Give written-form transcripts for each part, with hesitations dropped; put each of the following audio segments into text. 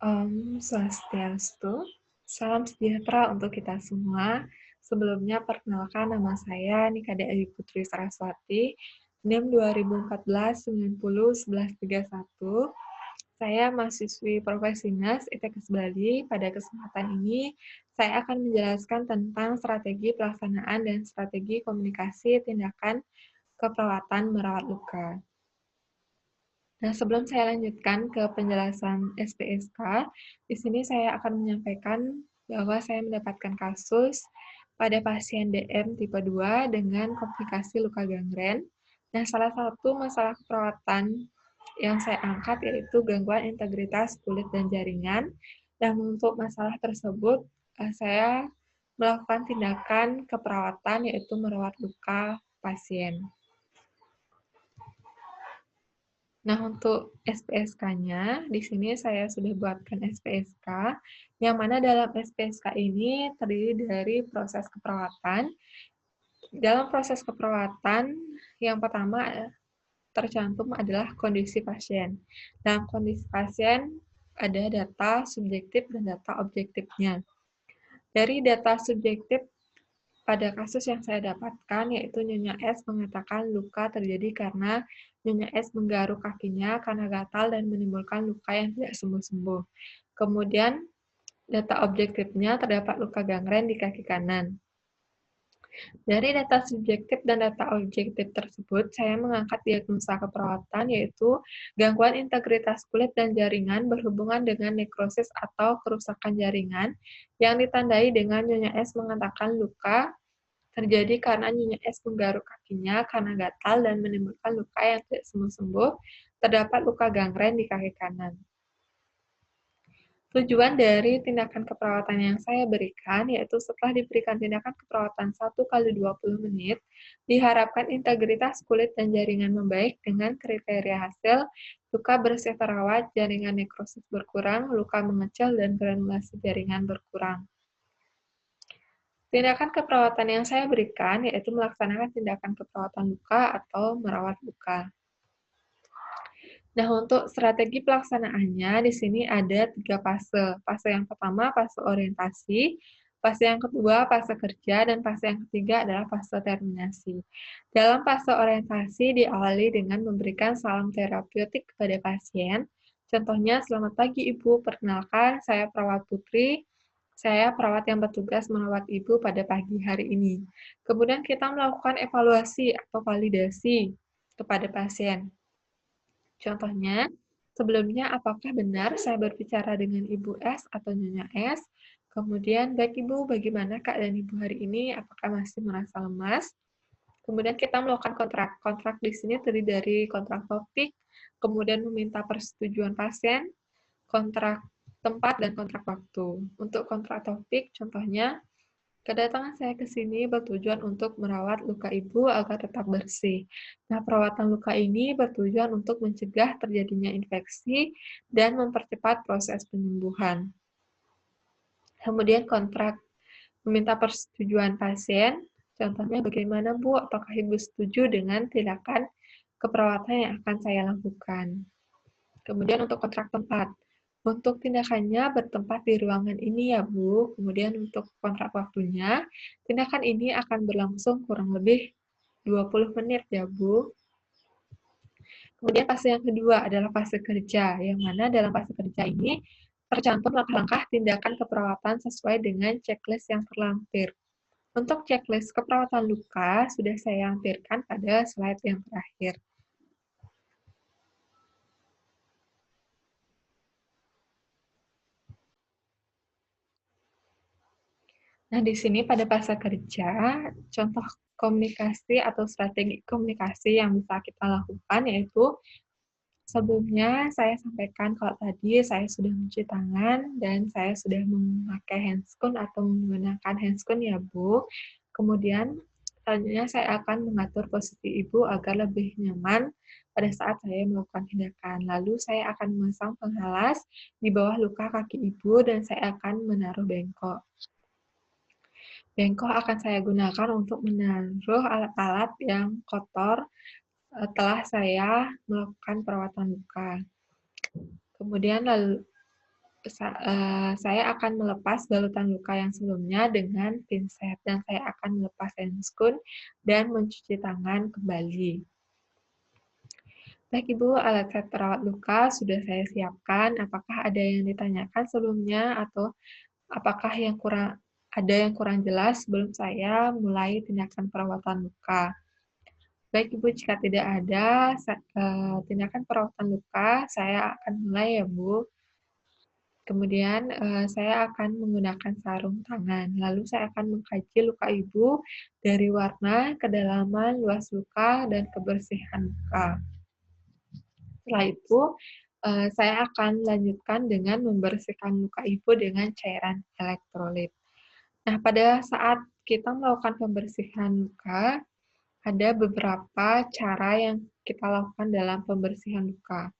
Swastiastu, salam sejahtera untuk kita semua. Sebelumnya perkenalkan nama saya Nikade Ayu Putri Saraswati, NIM 2014-90-1131. Saya mahasiswi Profesi Nas ITKS Bali. Pada kesempatan ini, saya akan menjelaskan tentang strategi pelaksanaan dan strategi komunikasi tindakan keperawatan merawat luka. Nah, sebelum saya lanjutkan ke penjelasan SPSK, di sini saya akan menyampaikan bahwa saya mendapatkan kasus pada pasien DM tipe 2 dengan komplikasi luka gangren. Nah, salah satu masalah keperawatan yang saya angkat yaitu gangguan integritas kulit dan jaringan. Dan untuk masalah tersebut, saya melakukan tindakan keperawatan yaitu merawat luka pasien. Nah, untuk SPSK-nya, di sini saya sudah buatkan SPSK, yang mana dalam SPSK ini terdiri dari proses keperawatan. Dalam proses keperawatan, yang pertama tercantum adalah kondisi pasien. Dalam kondisi pasien, ada data subjektif dan data objektifnya. Dari data subjektif, pada kasus yang saya dapatkan, yaitu Nyonya S mengatakan luka terjadi karena Nyonya S menggaruk kakinya karena gatal dan menimbulkan luka yang tidak sembuh-sembuh. Kemudian, data objektifnya terdapat luka gangren di kaki kanan. Dari data subjektif dan data objektif tersebut, saya mengangkat diagnosa keperawatan, yaitu gangguan integritas kulit dan jaringan berhubungan dengan nekrosis atau kerusakan jaringan, yang ditandai dengan Nyonya S mengatakan luka terjadi karena Nyonya S menggaruk kakinya karena gatal dan menimbulkan luka yang tidak sembuh-sembuh, terdapat luka gangren di kaki kanan. Tujuan dari tindakan keperawatan yang saya berikan, yaitu setelah diberikan tindakan keperawatan 1x20 menit, diharapkan integritas kulit dan jaringan membaik dengan kriteria hasil, luka bersih terawat, jaringan nekrosis berkurang, luka mengecil, dan granulasi jaringan berkurang. Tindakan keperawatan yang saya berikan yaitu melaksanakan tindakan keperawatan luka atau merawat luka. Nah, untuk strategi pelaksanaannya di sini ada 3 fase. Fase yang pertama, fase orientasi. Fase yang kedua, fase kerja. Dan fase yang ketiga adalah fase terminasi. Dalam fase orientasi diawali dengan memberikan salam terapeutik kepada pasien. Contohnya, selamat pagi Ibu, perkenalkan saya perawat Putri. Saya perawat yang bertugas merawat Ibu pada pagi hari ini. Kemudian kita melakukan evaluasi atau validasi kepada pasien. Contohnya, sebelumnya apakah benar saya berbicara dengan Ibu S atau Nyonya S? Kemudian, baik Ibu, bagaimana keadaan Ibu hari ini? Apakah masih merasa lemas? Kemudian kita melakukan kontrak. Kontrak di sini terdiri dari kontrak topik, kemudian meminta persetujuan pasien, kontrak tempat, dan kontrak waktu. Untuk kontrak topik, contohnya, kedatangan saya ke sini bertujuan untuk merawat luka Ibu agar tetap bersih. Nah, perawatan luka ini bertujuan untuk mencegah terjadinya infeksi dan mempercepat proses penyembuhan. Kemudian kontrak meminta persetujuan pasien, contohnya bagaimana Bu, apakah Ibu setuju dengan tindakan keperawatan yang akan saya lakukan. Kemudian untuk kontrak tempat, untuk tindakannya bertempat di ruangan ini ya Bu, kemudian untuk kontrak waktunya, tindakan ini akan berlangsung kurang lebih 20 menit ya Bu. Kemudian fase yang kedua adalah fase kerja, yang mana dalam fase kerja ini tercantum langkah-langkah tindakan keperawatan sesuai dengan checklist yang terlampir. Untuk checklist keperawatan luka sudah saya lampirkan pada slide yang terakhir. Nah, di sini pada fase kerja, contoh komunikasi atau strategi komunikasi yang bisa kita lakukan yaitu sebelumnya saya sampaikan kalau tadi saya sudah mencuci tangan dan saya sudah memakai handscoon atau menggunakan handscoon ya Bu. Kemudian selanjutnya saya akan mengatur posisi Ibu agar lebih nyaman pada saat saya melakukan tindakan. Lalu saya akan memasang penghalas di bawah luka kaki Ibu dan saya akan menaruh bengkok. Bengkok akan saya gunakan untuk menaruh alat-alat yang kotor setelah saya melakukan perawatan luka. Kemudian lalu saya akan melepas balutan luka yang sebelumnya dengan pinset, dan saya akan melepas handscoon dan mencuci tangan kembali. Baik Ibu, alat set perawat luka sudah saya siapkan. Apakah ada yang ditanyakan sebelumnya atau apakah ada yang kurang jelas sebelum saya mulai tindakan perawatan luka? Baik Ibu, jika tidak ada tindakan perawatan luka, saya akan mulai ya Bu. Kemudian saya akan menggunakan sarung tangan, lalu saya akan mengkaji luka Ibu dari warna, kedalaman, luas luka, dan kebersihan luka. Setelah itu, saya akan lanjutkan dengan membersihkan luka Ibu dengan cairan elektrolit. Nah, pada saat kita melakukan pembersihan luka, ada beberapa cara yang kita lakukan dalam pembersihan luka.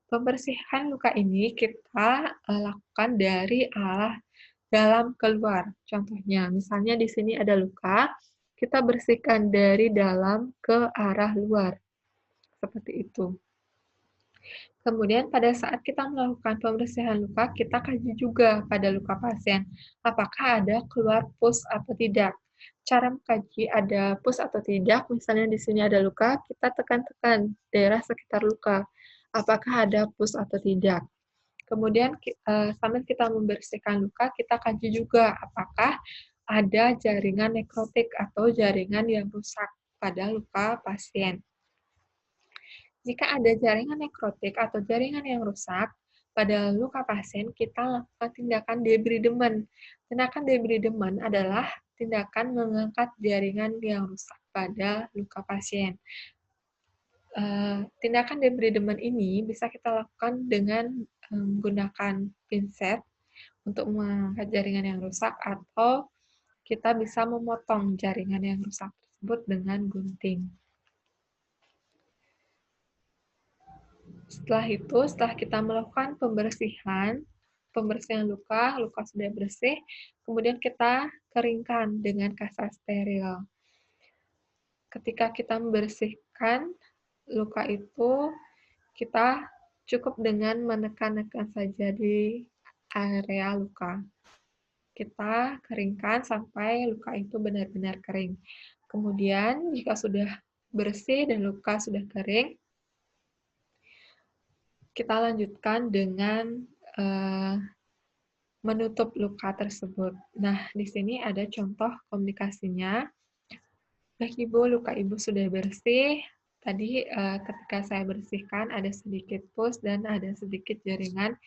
Pembersihan luka ini kita lakukan dari arah dalam keluar. Contohnya, misalnya di sini ada luka, kita bersihkan dari dalam ke arah luar. Seperti itu. Kemudian pada saat kita melakukan pembersihan luka, kita kaji juga pada luka pasien, apakah ada keluar pus atau tidak. Cara mengkaji ada pus atau tidak, misalnya di sini ada luka, kita tekan-tekan daerah sekitar luka, apakah ada pus atau tidak. Kemudian sambil kita membersihkan luka, kita kaji juga apakah ada jaringan nekrotik atau jaringan yang rusak pada luka pasien. Jika ada jaringan nekrotik atau jaringan yang rusak pada luka pasien, kita lakukan tindakan debridemen. Tindakan debridemen adalah tindakan mengangkat jaringan yang rusak pada luka pasien. Tindakan debridemen ini bisa kita lakukan dengan menggunakan pinset untuk mengangkat jaringan yang rusak, atau kita bisa memotong jaringan yang rusak tersebut dengan gunting. Setelah kita melakukan pembersihan luka sudah bersih, kemudian kita keringkan dengan kasa steril. Ketika kita membersihkan luka itu, kita cukup dengan menekan-nekan saja di area luka. Kita keringkan sampai luka itu benar-benar kering. Kemudian, jika sudah bersih dan luka sudah kering, kita lanjutkan dengan menutup luka tersebut. Nah, di sini ada contoh komunikasinya. Baik Ibu, luka Ibu sudah bersih. Tadi ketika saya bersihkan ada sedikit pus dan ada sedikit jaringan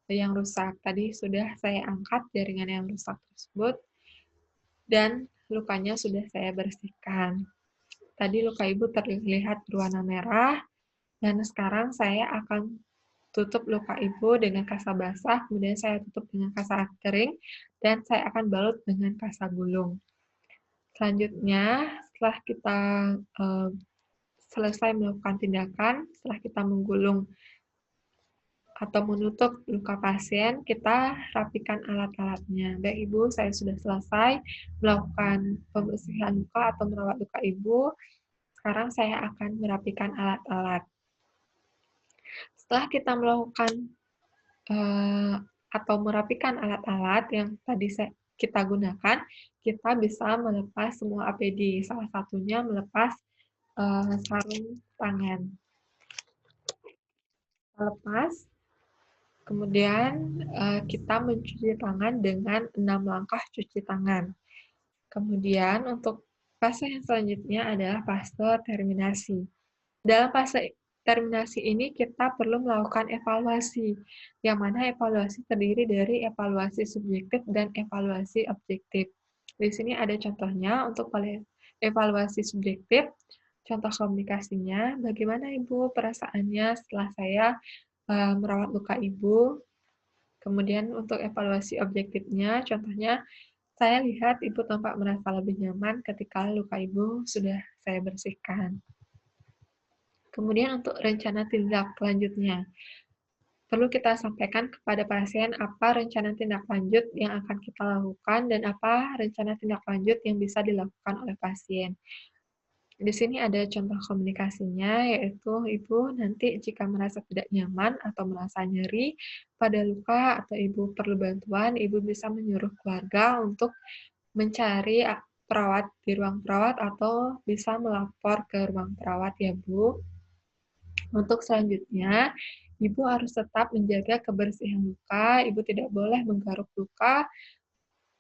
yang rusak. Tadi sudah saya angkat jaringan yang rusak tersebut dan lukanya sudah saya bersihkan. Tadi luka Ibu terlihat berwarna merah, dan sekarang saya akan tutup luka Ibu dengan kasa basah, kemudian saya tutup dengan kasa kering, dan saya akan balut dengan kasa gulung. Selanjutnya, setelah kita selesai melakukan tindakan, setelah kita menggulung atau menutup luka pasien, kita rapikan alat-alatnya. Baik Ibu, saya sudah selesai melakukan pembersihan luka atau merawat luka Ibu. Sekarang saya akan merapikan alat-alat. Setelah kita melakukan atau merapikan alat-alat yang tadi kita gunakan, kita bisa melepas semua APD. Salah satunya melepas sarung tangan. Kita lepas, kemudian kita mencuci tangan dengan 6 langkah cuci tangan. Kemudian untuk fase yang selanjutnya adalah fase terminasi. Dalam fase terminasi ini kita perlu melakukan evaluasi, yang mana evaluasi terdiri dari evaluasi subjektif dan evaluasi objektif. Di sini ada contohnya untuk evaluasi subjektif, contoh komunikasinya, bagaimana Ibu perasaannya setelah saya merawat luka Ibu. Kemudian untuk evaluasi objektifnya, contohnya, saya lihat Ibu tampak merasa lebih nyaman ketika luka Ibu sudah saya bersihkan. Kemudian untuk rencana tindak lanjutnya, perlu kita sampaikan kepada pasien apa rencana tindak lanjut yang akan kita lakukan dan apa rencana tindak lanjut yang bisa dilakukan oleh pasien. Di sini ada contoh komunikasinya, yaitu Ibu nanti jika merasa tidak nyaman atau merasa nyeri pada luka atau Ibu perlu bantuan, Ibu bisa menyuruh keluarga untuk mencari perawat di ruang perawat atau bisa melapor ke ruang perawat ya, Bu. Untuk selanjutnya, Ibu harus tetap menjaga kebersihan luka, Ibu tidak boleh menggaruk luka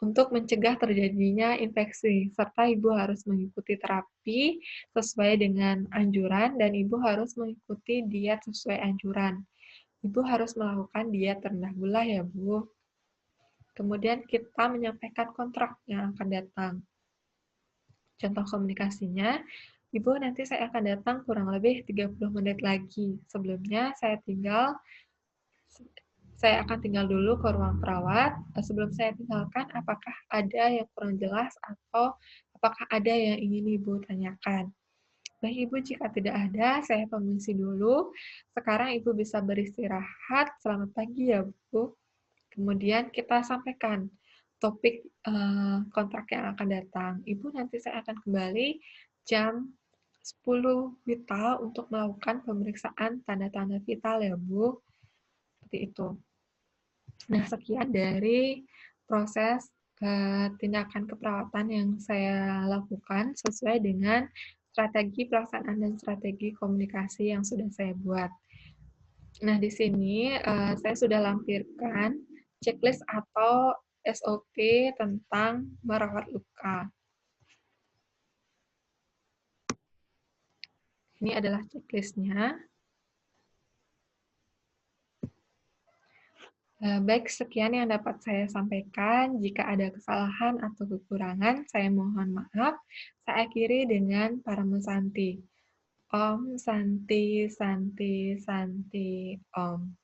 untuk mencegah terjadinya infeksi, serta Ibu harus mengikuti terapi sesuai dengan anjuran dan Ibu harus mengikuti diet sesuai anjuran. Ibu harus melakukan diet rendah gula ya, Bu. Kemudian kita menyampaikan kontrak yang akan datang. Contoh komunikasinya, Ibu nanti saya akan datang kurang lebih 30 menit lagi. Sebelumnya saya akan tinggal dulu ke ruang perawat. Sebelum saya tinggalkan, apakah ada yang kurang jelas atau apakah ada yang ingin Ibu tanyakan? Baik Ibu, jika tidak ada, saya permisi dulu. Sekarang Ibu bisa beristirahat. Selamat pagi ya Bu. Kemudian kita sampaikan topik kontrak yang akan datang. Ibu nanti saya akan kembali jam 10 vital untuk melakukan pemeriksaan tanda-tanda vital ya Bu. Seperti itu. Nah, sekian dari proses tindakan keperawatan yang saya lakukan sesuai dengan strategi pelaksanaan dan strategi komunikasi yang sudah saya buat. Nah, di sini saya sudah lampirkan checklist atau SOP tentang merawat luka. Ini adalah checklistnya. Baik, sekian yang dapat saya sampaikan. Jika ada kesalahan atau kekurangan, saya mohon maaf. Saya akhiri dengan Parama Santi. Om Santi Santi Santi Om.